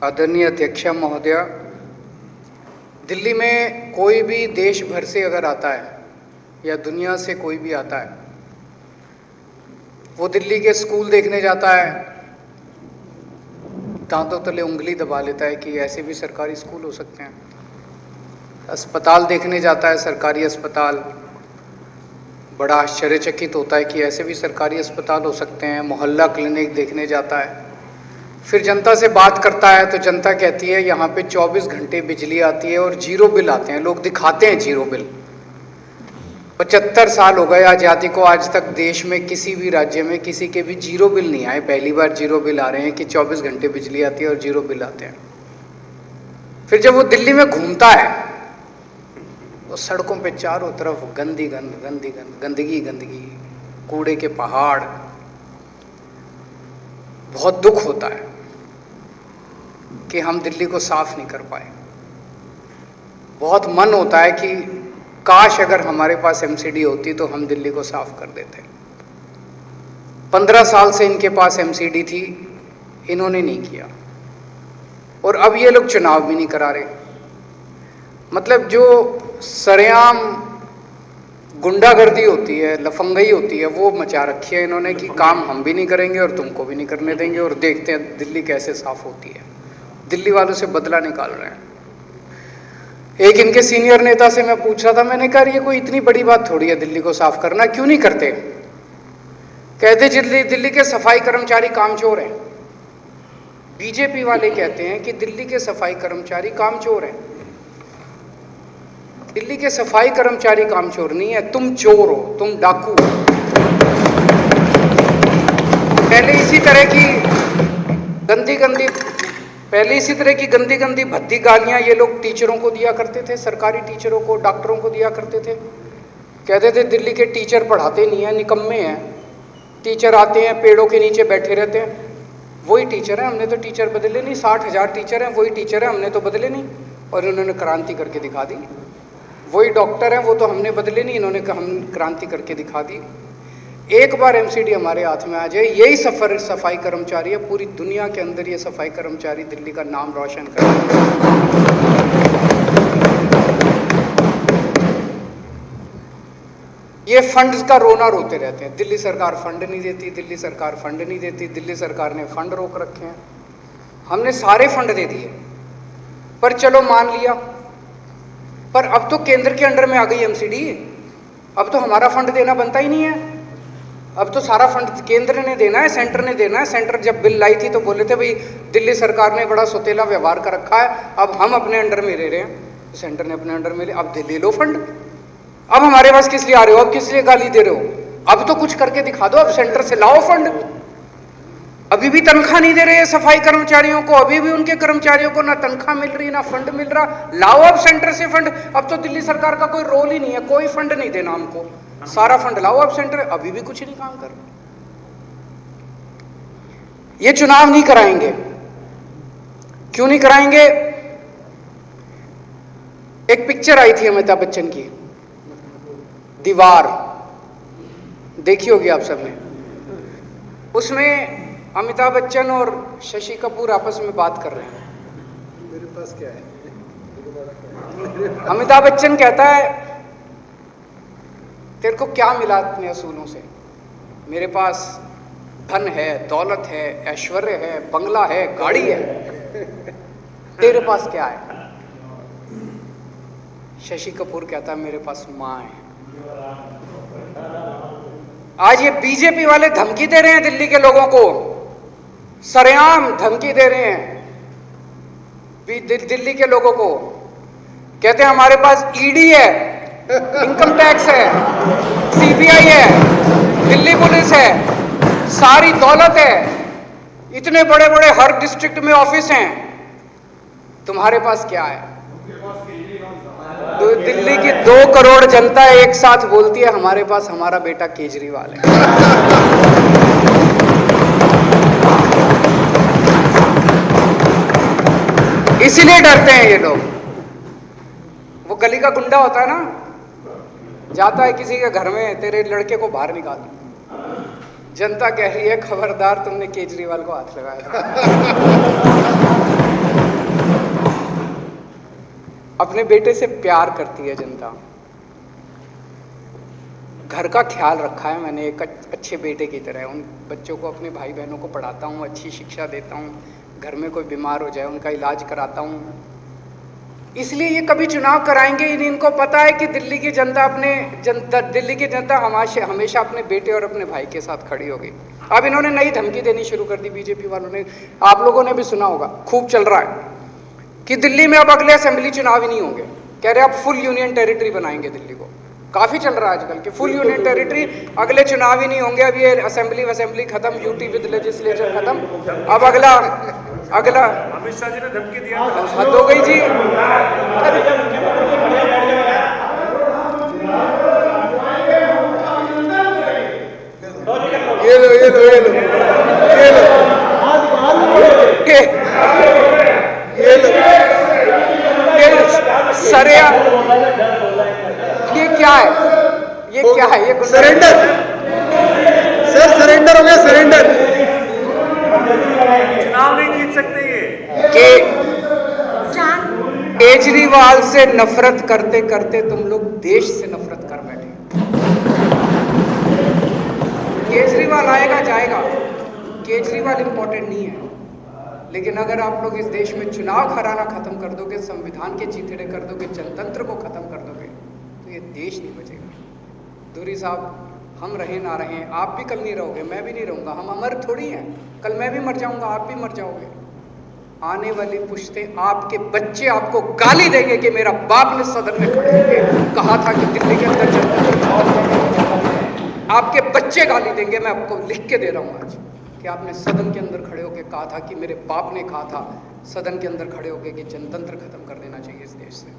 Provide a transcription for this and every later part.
आदरणीय अध्यक्षा महोदय, दिल्ली में कोई भी देश भर से अगर आता है या दुनिया से कोई भी आता है, वो दिल्ली के स्कूल देखने जाता है, दांतों तले उंगली दबा लेता है कि ऐसे भी सरकारी स्कूल हो सकते हैं। अस्पताल देखने जाता है, सरकारी अस्पताल, बड़ा आश्चर्यचकित होता है कि ऐसे भी सरकारी अस्पताल हो सकते हैं। मोहल्ला क्लिनिक देखने जाता है, फिर जनता से बात करता है तो जनता कहती है यहाँ पे 24 घंटे बिजली आती है और जीरो बिल आते हैं। लोग दिखाते हैं जीरो बिल। 75 साल हो गए आज़ादी को, आज तक देश में किसी भी राज्य में किसी के भी जीरो बिल नहीं आए। पहली बार जीरो बिल आ रहे हैं कि 24 घंटे बिजली आती है और जीरो बिल आते हैं। फिर जब वो दिल्ली में घूमता है तो सड़कों पे चारों तरफ गंदगी, कूड़े के पहाड़। बहुत दुख होता है कि हम दिल्ली को साफ नहीं कर पाए। बहुत मन होता है कि काश अगर हमारे पास एमसीडी होती तो हम दिल्ली को साफ कर देते। 15 साल से इनके पास एमसीडी थी, इन्होंने नहीं किया, और अब ये लोग चुनाव भी नहीं करा रहे। मतलब जो सरेआम गुंडागर्दी होती है, लफंगई होती है, वो मचा रखी है इन्होंने कि काम हम भी नहीं करेंगे और तुमको भी नहीं करने देंगे, और देखते हैं दिल्ली कैसे साफ होती है। दिल्ली वालों से बदला निकाल रहे हैं। एक इनके सीनियर नेता से मैं पूछ रहा था, मैंने कहा ये कोई इतनी बड़ी बात थोड़ी है दिल्ली को साफ करना, क्यों नहीं करते? कहते दिल्ली के सफाई कर्मचारी कामचोर हैं। बीजेपी वाले कहते हैं कि दिल्ली के सफाई कर्मचारी कामचोर हैं। दिल्ली के सफाई कर्मचारी कामचोर नहीं है, तुम चोर हो, तुम डाकू हो। पहले इसी तरह की गंदी भद्दी गालियां ये लोग टीचरों को दिया करते थे, सरकारी टीचरों को, डॉक्टरों को दिया करते थे। कहते थे दिल्ली के टीचर पढ़ाते नहीं है, निकम्मे हैं। टीचर आते हैं, पेड़ों के नीचे बैठे रहते हैं। वही टीचर हैं, हमने तो टीचर बदले नहीं। 60,000 टीचर हैं, वही टीचर हैं, हमने तो बदले नहीं, और इन्होंने क्रांति करके दिखा दी। वही डॉक्टर हैं, वो तो हमने बदले नहीं, इन्होंने हम क्रांति करके दिखा दी। एक बार एमसीडी हमारे हाथ में आ जाए, यही सफाई कर्मचारी है, पूरी दुनिया के अंदर ये सफाई कर्मचारी दिल्ली का नाम रोशन करेंगे। ये फंड्स का रोना रोते रहते हैं, दिल्ली सरकार फंड नहीं देती, दिल्ली सरकार फंड नहीं देती, दिल्ली सरकार ने फंड रोक रखे हैं। हमने सारे फंड दे दिए, पर चलो मान लिया, पर अब तो केंद्र के अंडर में आ गई एमसीडी। अब तो हमारा फंड देना बनता ही नहीं है। अब तो सारा फंड केंद्र ने देना है, सेंटर ने देना है। सेंटर जब बिल लाई थी तो बोले थे भाई दिल्ली सरकार ने बड़ा सोतेला व्यवहार कर रखा है, अब हम अपने अंडर में ले रहे हैं। सेंटर ने अपने अंडर में ले, अब ले लो फंड। अब हमारे पास किस लिए आ रहे हो? अब किस लिए गाली दे रहे हो? अब तो कुछ करके दिखा दो, अब सेंटर से लाओ फंड। अभी भी तनख्वाह नहीं दे रहे सफाई कर्मचारियों को, अभी भी उनके कर्मचारियों को ना तनख्वाह मिल रही, ना फंड मिल रहा। लाओ अब सेंटर से फंड। अब तो दिल्ली सरकार का कोई रोल ही नहीं है, कोई फंड नहीं देना हमको, सारा फंड लाओ अब सेंटर। अभी भी कुछ नहीं काम कर रहे। ये चुनाव नहीं कराएंगे। क्यों नहीं कराएंगे? एक पिक्चर आई थी अमिताभ बच्चन की, दीवार, देखी होगी आप सबने। उसमें अमिताभ बच्चन और शशि कपूर आपस में बात कर रहे हैं। मेरे पास क्या है? अमिताभ बच्चन कहता है तेरे को क्या मिला अपने असूलों से? मेरे पास धन है, दौलत है, ऐश्वर्य है, बंगला है, गाड़ी है। तेरे पास क्या है? शशि कपूर कहता है मेरे पास मां है। आज ये बीजेपी वाले धमकी दे रहे हैं दिल्ली के लोगों को, सरेआम धमकी दे रहे हैं दिल्ली के लोगों को। कहते हैं हमारे पास ईडी है, इनकम टैक्स है, सीबीआई है, दिल्ली पुलिस है, सारी दौलत है, इतने बड़े बड़े हर डिस्ट्रिक्ट में ऑफिस हैं, तुम्हारे पास क्या है? तो दिल्ली की 2 करोड़ जनता एक साथ बोलती है हमारे पास हमारा बेटा केजरीवाल है। इसीलिए डरते हैं ये लोग। वो गली का गुंडा होता है ना, जाता है किसी के घर में, तेरे लड़के को बाहर निकाल, जनता कह रही है खबरदार तुमने केजरीवाल को हाथ लगाया। अपने बेटे से प्यार करती है जनता। घर का ख्याल रखा है मैंने एक अच्छे बेटे की तरह। उन बच्चों को, अपने भाई बहनों को पढ़ाता हूँ, अच्छी शिक्षा देता हूँ, घर में कोई बीमार हो जाए उनका इलाज कराता हूँ। इसलिए ये कभी चुनाव कराएंगे ही नहीं। इनको पता है कि दिल्ली की जनता दिल्ली की जनता हमेशा अपने बेटे और अपने भाई के साथ खड़ी होगी। अब इन्होंने नई धमकी देनी शुरू कर दी बीजेपी वालों ने, आप लोगों ने भी सुना होगा, खूब चल रहा है कि दिल्ली में अब अगले असेंबली चुनाव ही नहीं होंगे। कह रहे अब फुल यूनियन टेरिटरी बनाएंगे दिल्ली को। काफी चल रहा है आजकल कि फुल यूनियन टेरिटरी, अगले चुनाव ही नहीं होंगे। अब ये असेंबली खत्म, यूटी विद लेजिस्लेचर खत्म, अब अगला अमित शाह जी ने धमकी दिया। हद हो गई जी। ये लो ये लो ये लो ये लो ये लो सरिया। ये क्या है? ये क्या है? ये सरेंडर सर, सरेंडर हो गया, सरेंडर। चुनाव नहीं जीत सकते ये। केजरीवाल से नफरत करते करते तुम लोग देश से नफरत कर बैठे। केजरीवाल आएगा जाएगा, केजरीवाल इंपॉर्टेंट नहीं है, लेकिन अगर आप लोग इस देश में चुनाव कराना खत्म कर दोगे, संविधान के चीथड़े कर दोगे, जनतंत्र को खत्म कर दोगे, तो ये देश नहीं बचेगा। दूरी साहब, हम रहे ना रहे, आप भी कल नहीं रहोगे, मैं भी नहीं रहूंगा, हम अमर थोड़ी हैं। कल मैं भी मर जाऊंगा, आप भी मर जाओगे। आने वाली पुश्तें, आपके बच्चे आपको गाली देंगे कि मेरा बाप ने सदन में खड़े होकर कहा था कि दिल्ली के अंदर जनतंत्र खत्म करना। आपके बच्चे गाली देंगे। मैं आपको लिख के दे रहा हूं आज कि आपने सदन के अंदर खड़े होकर कहा था कि मेरे बाप ने कहा था सदन के अंदर खड़े होकर कि जनतंत्र खत्म कर देना चाहिए इस देश से।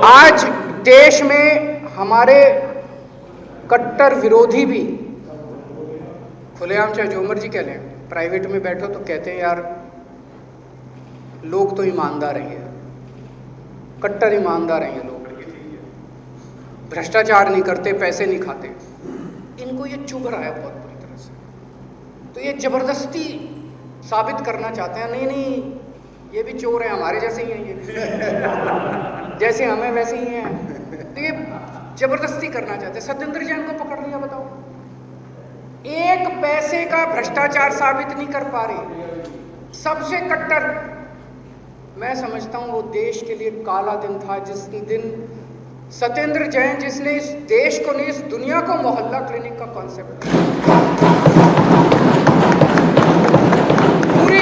आज देश में हमारे कट्टर विरोधी भी खुलेआम, चाहे जो मर्जी कह लें, प्राइवेट में बैठो तो कहते हैं यार लोग तो ईमानदार हैं, कट्टर ईमानदार हैं ये लोग, भ्रष्टाचार नहीं करते, पैसे नहीं खाते। इनको ये चुभ रहा है बहुत बुरी तरह से। तो ये जबरदस्ती साबित करना चाहते हैं, नहीं नहीं ये भी चोर हैं, हमारे जैसे ही हैं ये जैसे हमें वैसे ही हैं। तो ये जबरदस्ती करना चाहते हैं। सत्येंद्र जैन को पकड़ लिया, बताओ, एक पैसे का भ्रष्टाचार साबित नहीं कर पा रहे। सबसे कट्टर, मैं समझता हूं वो देश के लिए काला दिन था जिस दिन सत्येंद्र जैन, जिसने इस देश को नहीं, इस दुनिया को मोहल्ला क्लिनिक का कॉन्सेप्ट पूरी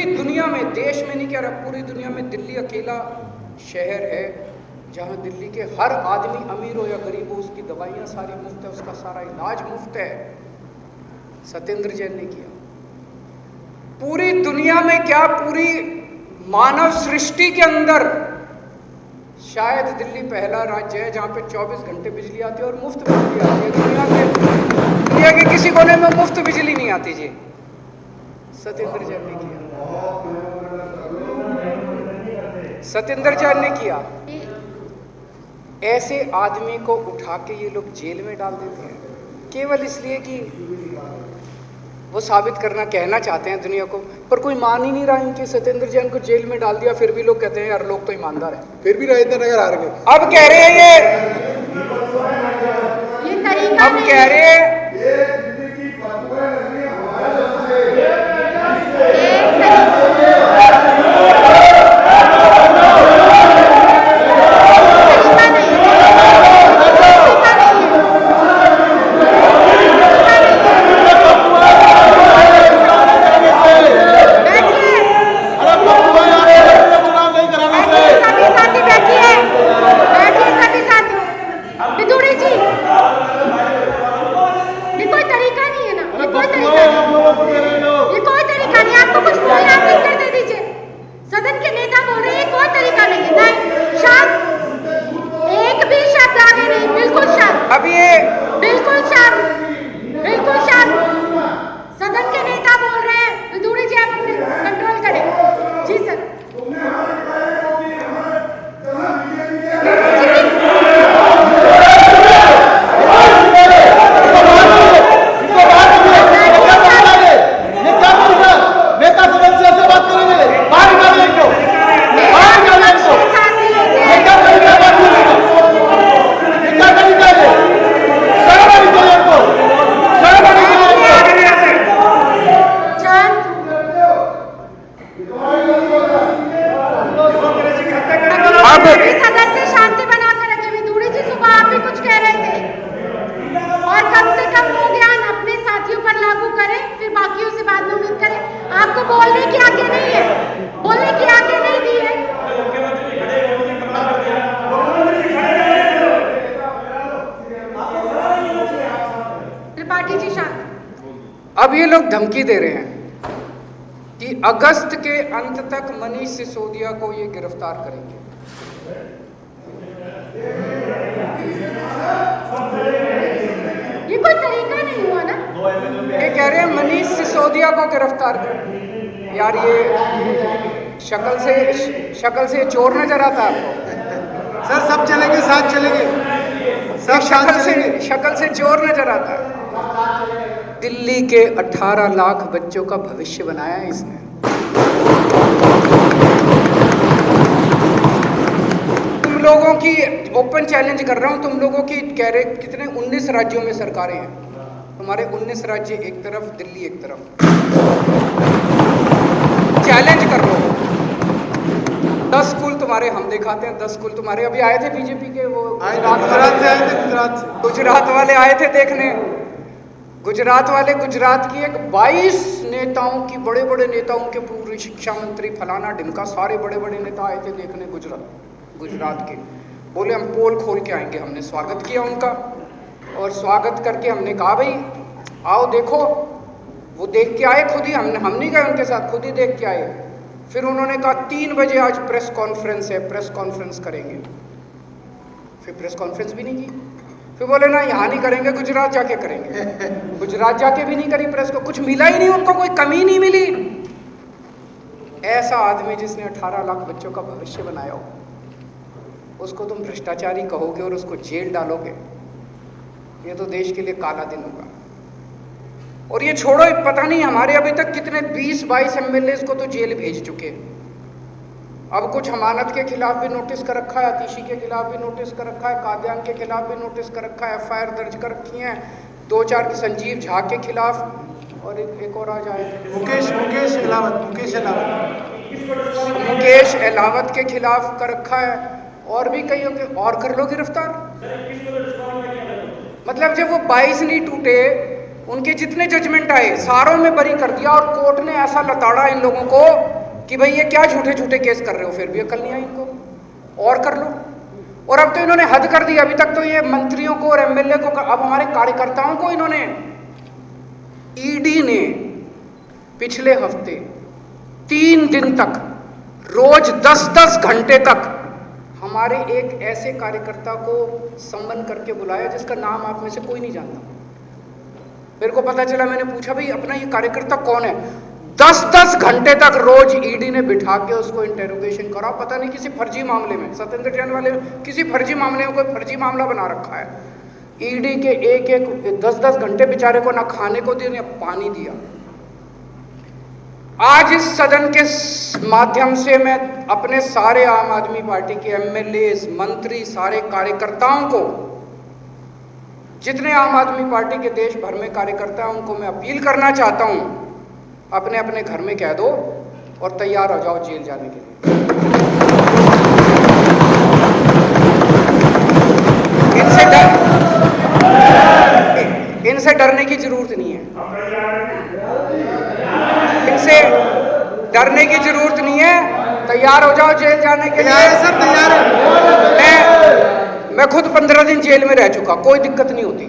दुनिया में, देश में नहीं कह रहा, पूरी दुनिया में दिल्ली अकेला शहर है जहां दिल्ली के हर आदमी, अमीर हो या गरीब हो, उसकी दवाइयां सारी मुफ्त है, उसका सारा इलाज मुफ्त है। सत्येंद्र जैन ने किया। पूरी दुनिया में क्या, पूरी मानव सृष्टि के अंदर शायद दिल्ली पहला राज्य है जहां पे 24 घंटे बिजली आती है और मुफ्त बिजली आती है। दुनिया के किसी कोने में मुफ्त बिजली नहीं आती जी। सत्येंद्र जैन ने किया, सत्येंद्र जैन ने किया। ऐसे आदमी को उठा के ये लोग जेल में डाल देते हैं केवल इसलिए कि वो साबित करना, कहना चाहते हैं दुनिया को, पर कोई मान ही नहीं रहा इनके। सत्येंद्र जैन को जेल में डाल दिया, फिर भी लोग कहते हैं यार लोग तो ईमानदार हैं, फिर भी राजेंद्र नगर हार गए। अब कह रहे हैं अब कह रहे हैं बोलने की आज्ञा नहीं है, बोलने की आज्ञा नहीं दी है। त्रिपाठी जी शांत। अब ये लोग धमकी दे रहे हैं कि अगस्त के अंत तक मनीष सिसोदिया को ये गिरफ्तार करेंगे। ये कोई तरीका नहीं हुआ ना। ये कह रहे हैं मनीष सिसोदिया को गिरफ्तार कर। यार ये शक्ल से चोर नजर आता है आपको? सर सब चलेंगे, साथ चलेंगे, सब साथ चलेंगे। शक्ल से चोर नजर आता है। दिल्ली के 18 लाख बच्चों का भविष्य बनाया है इसने। तुम लोगों की ओपन चैलेंज कर रहा हूं, तुम लोगों की कह रहे कितने 19 राज्यों में सरकारें हैं, तुम्हारे 19 राज्य एक तरफ, दिल्ली एक तरफ। चैलेंज कर लो, 10 स्कूल तुम्हारे हम दिखाते हैं, 10 स्कूल तुम्हारे। अभी आए थे बीजेपी के वो गुजरात से आए थे, गुजरात वाले आए थे देखने। गुजरात वाले, गुजरात की एक 22 नेताओं की, बड़े बड़े नेताओं के, पूर्व शिक्षा मंत्री फलाना ढिमका, सारे बड़े बड़े नेता आए थे देखने गुजरात के। बोले हम पोल खोल के आएंगे। हमने स्वागत किया उनका, और स्वागत करके हमने कहा भाई आओ देखो। वो देख के आए खुद ही, हम नहीं गए उनके साथ, खुद ही देख के आए। फिर उन्होंने कहा 3 बजे आज प्रेस कॉन्फ्रेंस है, प्रेस कॉन्फ्रेंस करेंगे। फिर प्रेस कॉन्फ्रेंस भी नहीं की। फिर बोले ना यहाँ नहीं करेंगे, गुजरात जाके करेंगे। गुजरात जाके भी नहीं करी प्रेस को, कुछ मिला ही नहीं उनको, कोई कमी नहीं मिली। ऐसा आदमी जिसने 18 लाख बच्चों का भविष्य बनाया हो, उसको तुम भ्रष्टाचारी कहोगे और उसको जेल डालोगे, ये तो देश के लिए काला दिन होगा। और ये छोड़ो, पता नहीं हमारे अभी तक कितने 20-22 एमएलए को तो जेल भेज चुके। अब कुछ हमानत के खिलाफ भी नोटिस कर रखा है, आतिशी के खिलाफ भी नोटिस कर रखा है, कादियान के खिलाफ भी नोटिस कर रखा है, एफआईआर दर्ज कर रखी है 2-4 संजीव झा के खिलाफ, और एक और आ जाए मुकेश अहलावत के खिलाफ कर रखा है, और भी कई और कर लो गिरफ्तार। मतलब जब वो 22 नहीं टूटे, उनके जितने जजमेंट आए सारों में बरी कर दिया, और कोर्ट ने ऐसा लताड़ा इन लोगों को कि भाई ये क्या झूठे झूठे केस कर रहे हो, फिर भी अकल नहीं आई इनको, और कर लो। और अब तो इन्होंने हद कर दी। अभी तक तो ये मंत्रियों को और एमएलए को, अब हमारे कार्यकर्ताओं को इन्होंने, ईडी ने पिछले हफ्ते 3 दिन तक रोज 10-10 घंटे तक हमारे एक ऐसे कार्यकर्ता को सम्मन करके बुलाया जिसका नाम आप में से कोई नहीं जानता। मेरे को पता चला, मैंने पूछा भाई अपना ये कार्यकर्ता कौन है। 10-10 घंटे तक रोज ईडी ने बिठा के उसको इंटेरोगेशन करा। पता नहीं किसी फर्जी मामले में, सत्येंद्र जैन वाले किसी फर्जी मामले में कोई फर्जी मामला बना रखा है। ईडी के एक 10-10 घंटे बेचारे को ना खाने को दिया ना पानी दिया। आज इस सदन के माध्यम से मैं अपने सारे आम आदमी पार्टी के एमएलए, मंत्री, सारे कार्यकर्ताओं को, जितने आम आदमी पार्टी के देश भर में कार्यकर्ता हैं, उनको मैं अपील करना चाहता हूं, अपने अपने घर में कह दो और तैयार हो जाओ जेल जाने के लिए। इनसे डरने की जरूरत नहीं है, इनसे डरने की जरूरत नहीं है। तैयार हो जाओ जेल जाने के लिए। सर तैयार है। मैं खुद 15 दिन जेल में रह चुका, कोई दिक्कत नहीं होती।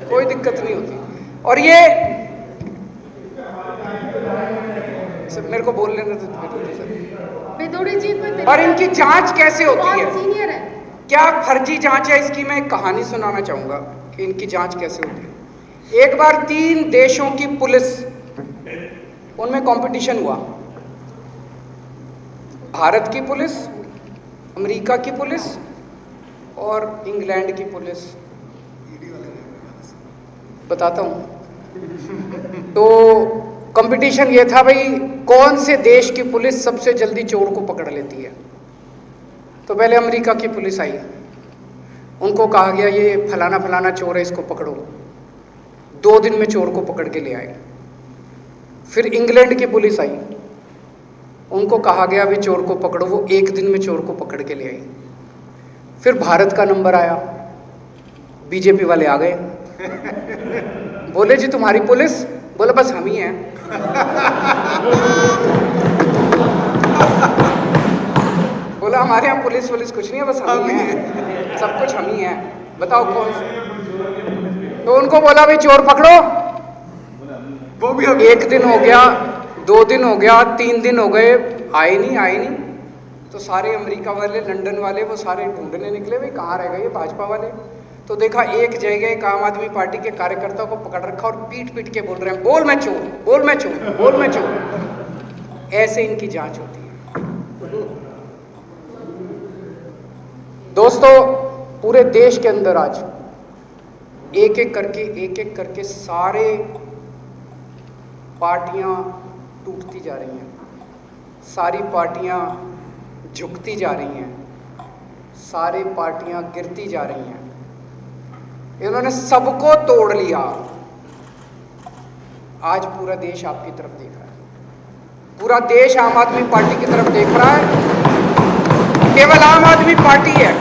कोई दिक्कत नहीं होती। और ये मेरे को बोलने बेदोड़ी जी को, और इनकी जांच कैसे होती है, सीनियर है, क्या फर्जी जांच है, इसकी मैं एक कहानी सुनाना चाहूंगा कि इनकी जांच कैसे होती है। एक बार 3 देशों की पुलिस, उनमें कंपटीशन हुआ। भारत की पुलिस, अमेरिका की पुलिस और इंग्लैंड की पुलिस। बताता हूं। तो कंपटीशन ये था भाई, कौन से देश की पुलिस सबसे जल्दी चोर को पकड़ लेती है। तो पहले अमेरिका की पुलिस आई, उनको कहा गया ये फलाना फलाना चोर है, इसको पकड़ो। 2 दिन में चोर को पकड़ के ले आए। फिर इंग्लैंड की पुलिस आई, उनको कहा गया भी चोर को पकड़ो, वो 1 दिन में चोर को पकड़ के ले आई। फिर भारत का नंबर आया, बीजेपी वाले आ गए, बोले जी तुम्हारी पुलिस बोले बस हम ही हैं। बोला हमारे यहाँ पुलिस कुछ नहीं है, बस हम ही हैं, सब कुछ हम ही हैं, बताओ कौन से। तो उनको बोला भाई चोर पकड़ो, वो भी 1 दिन हो गया, 2 दिन हो गया, 3 दिन हो गए, आए नहीं। तो सारे अमेरिका वाले, लंदन वाले, वो सारे ढूंढने निकले भाई कहाँ रह गए भाजपा वाले। तो देखा एक जगह एक आम आदमी पार्टी के कार्यकर्ता को पकड़ रखा और पीट के बोल रहे हैं बोल मैं चोर, बोल मैं चोर, बोल मैं चोर। ऐसे इनकी जांच होती है। दोस्तों, पूरे देश के अंदर आज एक एक करके सारे पार्टियां टूटती जा रही हैं, सारी पार्टियां झुकती जा रही हैं, सारी पार्टियां गिरती जा रही हैं। इन्होंने सबको तोड़ लिया। आज पूरा देश आपकी तरफ देख रहा है, पूरा देश आम आदमी पार्टी की तरफ देख रहा है। केवल आम आदमी पार्टी है,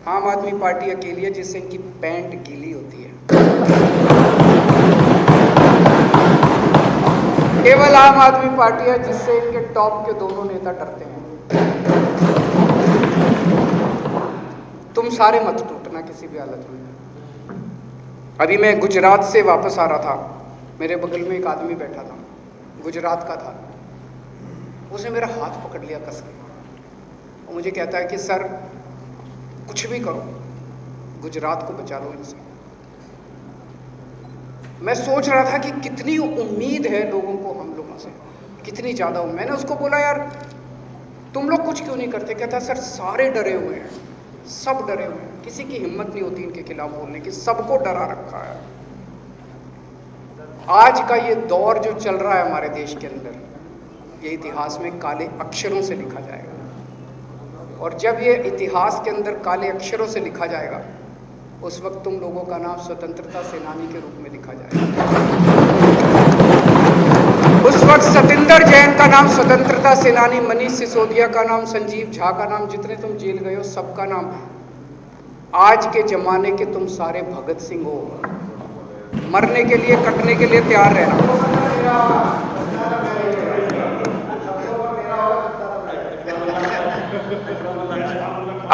आम आदमी पार्टी अकेली है जिससे इनकी पैंट गीली होती है। केवल आम आदमी पार्टी है जिससे इनके टॉप के दोनों नेता डरते हैं। तुम सारे मत टूटना किसी भी हालत में। अभी मैं गुजरात से वापस आ रहा था, मेरे बगल में एक आदमी बैठा था, गुजरात का था। उसने मेरा हाथ पकड़ लिया कस के और मुझे कहता है कि सर कुछ भी करो, गुजरात को बचा लो इनसे। मैं सोच रहा था कि कितनी उम्मीद है लोगों को हम लोगों से, कितनी ज़्यादा। मैंने उसको बोला यार तुम लोग कुछ क्यों नहीं करते? कहता सर सारे डरे हुए हैं, सब डरे हुए हैं, किसी की हिम्मत नहीं होती इनके खिलाफ बोलने की, सबको डरा रखा है। आज का ये दौर जो चल रहा है हमारे देश के अंदर, ये इतिहास में काले अक्षरों से लिखा जाएगा। और जब ये इतिहास के अंदर काले अक्षरों से लिखा जाएगा, उस वक्त तुम लोगों का नाम स्वतंत्रता सेनानी के रूप में लिखा जाएगा। उस वक्त सतिंदर जैन का नाम स्वतंत्रता सेनानी, मनीष सिसोदिया का नाम, संजीव झा का नाम, जितने तुम जेल गए हो सबका नाम। आज के जमाने के तुम सारे भगत सिंह हो, मरने के लिए कटने के लिए तैयार रहना।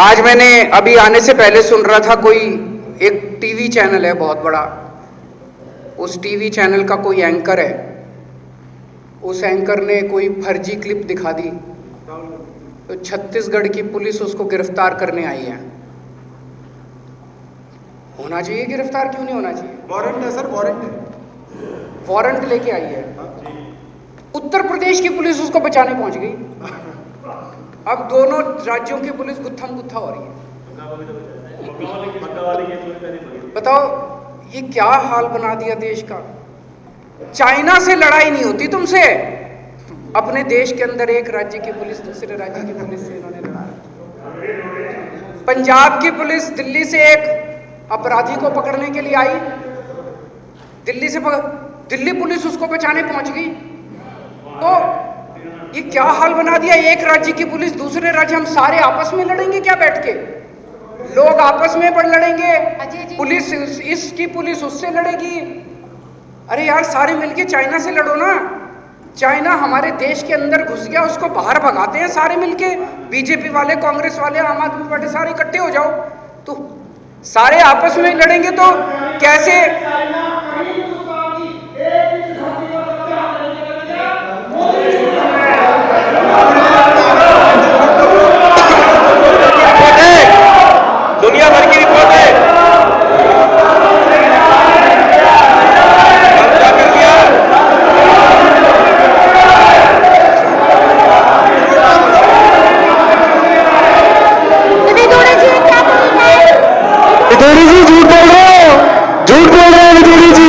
आज मैंने अभी आने से पहले सुन रहा था, कोई एक टीवी चैनल है बहुत बड़ा, उस टीवी चैनल का कोई एंकर है, उस एंकर ने कोई फर्जी क्लिप दिखा दी, तो छत्तीसगढ़ की पुलिस उसको गिरफ्तार करने आई है। होना चाहिए गिरफ्तार, क्यों नहीं होना चाहिए? वारंट है सर, वारंट है, वारंट लेके आई है। उत्तर प्रदेश की पुलिस उसको बचाने पहुंच गई। अब दोनों राज्यों की पुलिस गुत्थम गुत्था हो रही है। बताओ ये क्या हाल बना दिया देश का। चाइना से लड़ाई नहीं होती तुमसे, अपने देश के अंदर एक राज्य की पुलिस दूसरे राज्य की पुलिस से इन्होंने लड़ा। पंजाब की पुलिस दिल्ली से एक अपराधी को पकड़ने के लिए आई, दिल्ली पुलिस उसको बचाने पहुंच गई। तो ये क्या हाल बना दिया, एक राज्य की पुलिस दूसरे राज्य, हम सारे आपस में लड़ेंगे क्या बैठ के? लोग आपस में पर लड़ेंगे, पुलिस इसकी पुलिस उससे लड़ेगी। अरे यार सारे मिलके चाइना से लड़ो ना। चाइना हमारे देश के अंदर घुस गया, उसको बाहर भगाते हैं सारे मिलके, बीजेपी वाले, कांग्रेस वाले, आम आदमी पार्टी, सारे इकट्ठे हो जाओ। तो सारे आपस में लड़ेंगे तो कैसे? दुनिया भर की रिपोर्ट है। क्या कर दिया? विदुरी जी क्या बोल रहे हैं? विदुरी जी झूठ बोल रहे हो, झूठ बोल रहे हो विदुरी जी।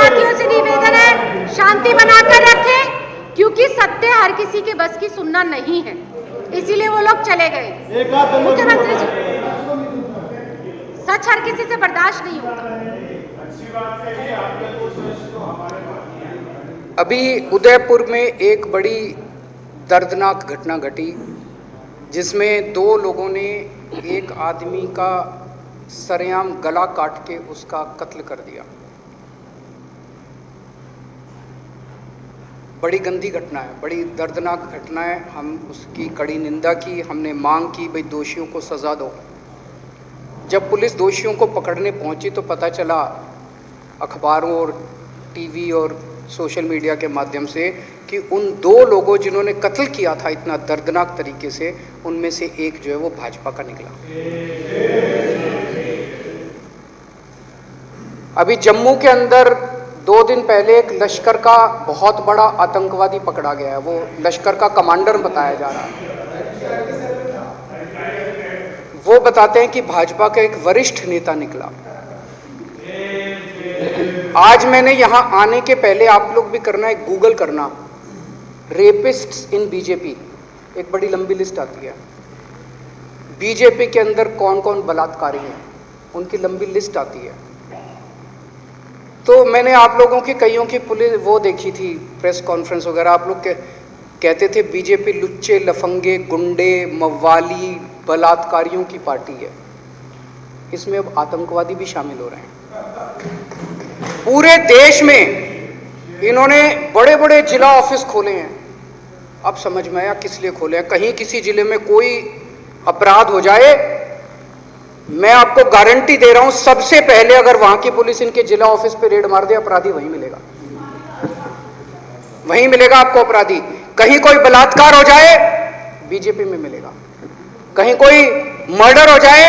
साथियों से निवेदन है शांति बनाकर रखें, क्योंकि सत्य हर किसी के बस की सुनना नहीं है, इसीलिए वो लोग चले गए। मुख्यमंत्री जी, सच हर किसी से बर्दाश्त नहीं होता। अभी उदयपुर में एक बड़ी दर्दनाक घटना घटी, जिसमें 2 लोगों ने एक आदमी का सरेआम गला काट के उसका कत्ल कर दिया। बड़ी गंदी घटना है, बड़ी दर्दनाक घटना है। हम उसकी कड़ी निंदा की, हमने मांग की भाई दोषियों को सज़ा दो। जब पुलिस दोषियों को पकड़ने पहुंची तो पता चला अखबारों और टीवी और सोशल मीडिया के माध्यम से कि उन 2 लोगों जिन्होंने कत्ल किया था इतना दर्दनाक तरीके से, उनमें से एक जो है वो भाजपा का निकला। अभी जम्मू के अंदर 2 दिन पहले एक लश्कर का बहुत बड़ा आतंकवादी पकड़ा गया है, वो लश्कर का कमांडर बताया जा रहा है। वो बताते हैं कि भाजपा का एक वरिष्ठ नेता निकला। आज मैंने यहां आने के पहले, आप लोग भी करना, एक गूगल करना, रेपिस्ट्स इन बीजेपी, एक बड़ी लंबी लिस्ट आती है। बीजेपी के अंदर कौन कौन बलात्कारी हैं, उनकी लंबी लिस्ट आती है। तो मैंने आप लोगों की कईयों की पुलिस वो देखी थी, प्रेस कॉन्फ्रेंस वगैरह, आप लोग कहते थे बीजेपी लुच्चे, लफंगे, गुंडे, मवाली, बलात्कारियों की पार्टी है। इसमें अब आतंकवादी भी शामिल हो रहे हैं। पूरे देश में इन्होंने बड़े बड़े जिला ऑफिस खोले हैं। अब समझ में आया किस लिए खोले हैं। कहीं किसी जिले में कोई अपराध हो जाए, मैं आपको गारंटी दे रहा हूं, सबसे पहले अगर वहां की पुलिस इनके जिला ऑफिस पे रेड मार दे, अपराधी वहीं मिलेगा, वहीं मिलेगा आपको अपराधी। कहीं कोई बलात्कार हो जाए, बीजेपी में मिलेगा। कहीं कोई मर्डर हो जाए,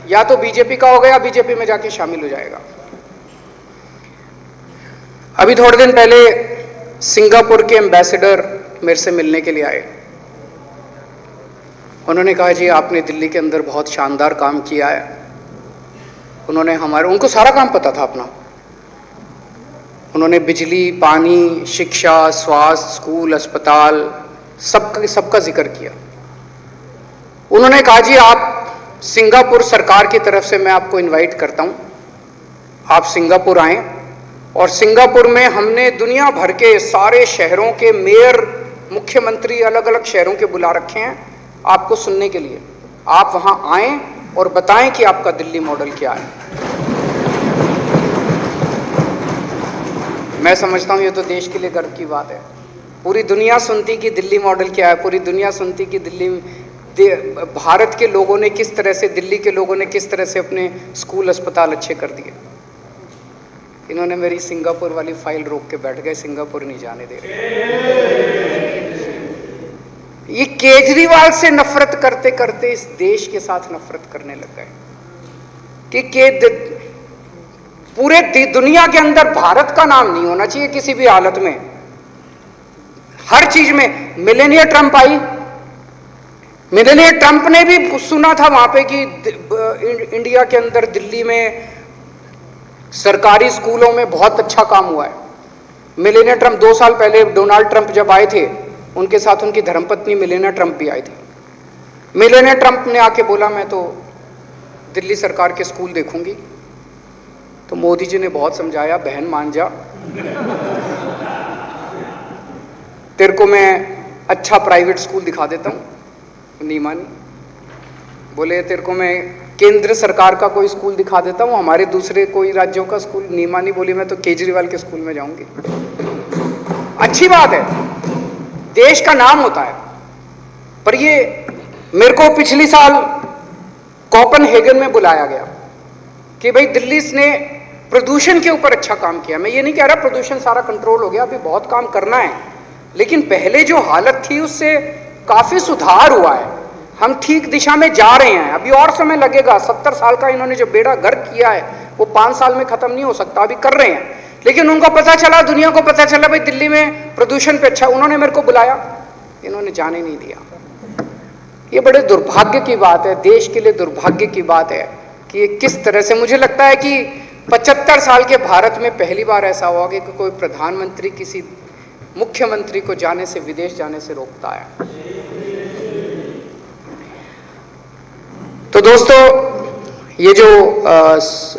या तो बीजेपी का हो गया, बीजेपी में जाके शामिल हो जाएगा। अभी थोड़े दिन पहले सिंगापुर के एम्बेसडर मेरे से मिलने के लिए आए। उन्होंने कहा जी आपने दिल्ली के अंदर बहुत शानदार काम किया है। उनको सारा काम पता था अपना। उन्होंने बिजली, पानी, शिक्षा, स्वास्थ्य, स्कूल, अस्पताल, सबका जिक्र किया। उन्होंने कहा जी आप सिंगापुर सरकार की तरफ से मैं आपको इनवाइट करता हूं, आप सिंगापुर आएं, और सिंगापुर में हमने दुनिया भर के सारे शहरों के मेयर, मुख्यमंत्री अलग अलग शहरों के बुला रखे हैं आपको सुनने के लिए। आप वहां आएं और बताएं कि आपका दिल्ली मॉडल क्या है। मैं समझता हूं ये तो देश के लिए गर्व की बात है। पूरी दुनिया सुनती कि दिल्ली मॉडल क्या है, पूरी दुनिया सुनती कि भारत के लोगों ने किस तरह से, दिल्ली के लोगों ने किस तरह से अपने स्कूल, अस्पताल अच्छे कर दिए। इन्होंने मेरी सिंगापुर वाली फाइल रोक के बैठ गए, सिंगापुर नहीं जाने दे रहे। ये केजरीवाल से नफरत करते करते इस देश के साथ नफरत करने लग गए कि पूरे दुनिया के अंदर भारत का नाम नहीं होना चाहिए किसी भी हालत में, हर चीज में। मिलेनियर ट्रंप आई, मिलेनियर ट्रंप ने भी सुना था वहां पे कि इंडिया के अंदर दिल्ली में सरकारी स्कूलों में बहुत अच्छा काम हुआ है। मिलेनियर ट्रंप 2 साल पहले डोनाल्ड ट्रंप जब आए थे, उनके साथ उनकी धर्मपत्नी मिलेनिया ट्रंप भी आई थी। मिलेनिया ट्रंप ने आके बोला मैं तो दिल्ली सरकार के स्कूल देखूंगी, तो मोदी जी ने बहुत समझाया, बहन मान जा, तेरे को मैं अच्छा प्राइवेट स्कूल दिखा देता हूं। नहीं मानी, बोले तेरे को मैं केंद्र सरकार का कोई स्कूल दिखा देता हूं, हमारे दूसरे कोई राज्यों का स्कूल। नहीं मानी, बोली मैं तो केजरीवाल के स्कूल में जाऊंगी। अच्छी बात है, देश का नाम होता है। पर ये मेरे को पिछली साल कोपेनहेगन में बुलाया गया कि भाई दिल्ली ने प्रदूषण के ऊपर अच्छा काम किया। मैं ये नहीं कह रहा प्रदूषण सारा कंट्रोल हो गया, अभी बहुत काम करना है, लेकिन पहले जो हालत थी उससे काफी सुधार हुआ है। हम ठीक दिशा में जा रहे हैं, अभी और समय लगेगा। 70 साल का इन्होंने जो बेड़ा गर्क किया है वो 5 साल में खत्म नहीं हो सकता, अभी कर रहे हैं। लेकिन उनको पता चला, दुनिया को पता चला भाई दिल्ली में प्रदूषण पे अच्छा, उन्होंने मेरे को बुलाया, इन्होंने जाने नहीं दिया। ये बड़े दुर्भाग्य की बात है, देश के लिए दुर्भाग्य की बात है कि ये किस तरह से, मुझे लगता है कि 75 साल के भारत में पहली बार ऐसा हुआ कि कोई प्रधानमंत्री किसी मुख्यमंत्री को जाने से, विदेश जाने से रोकता है। तो दोस्तों, ये जो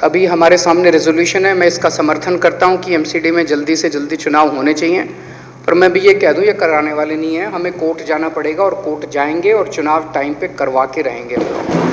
अभी हमारे सामने रेजोल्यूशन है, मैं इसका समर्थन करता हूं कि एमसीडी में जल्दी से जल्दी चुनाव होने चाहिए। पर मैं भी ये कह दूं, ये कराने वाले नहीं है, हमें कोर्ट जाना पड़ेगा और कोर्ट जाएंगे और चुनाव टाइम पे करवा के रहेंगे हम लोग।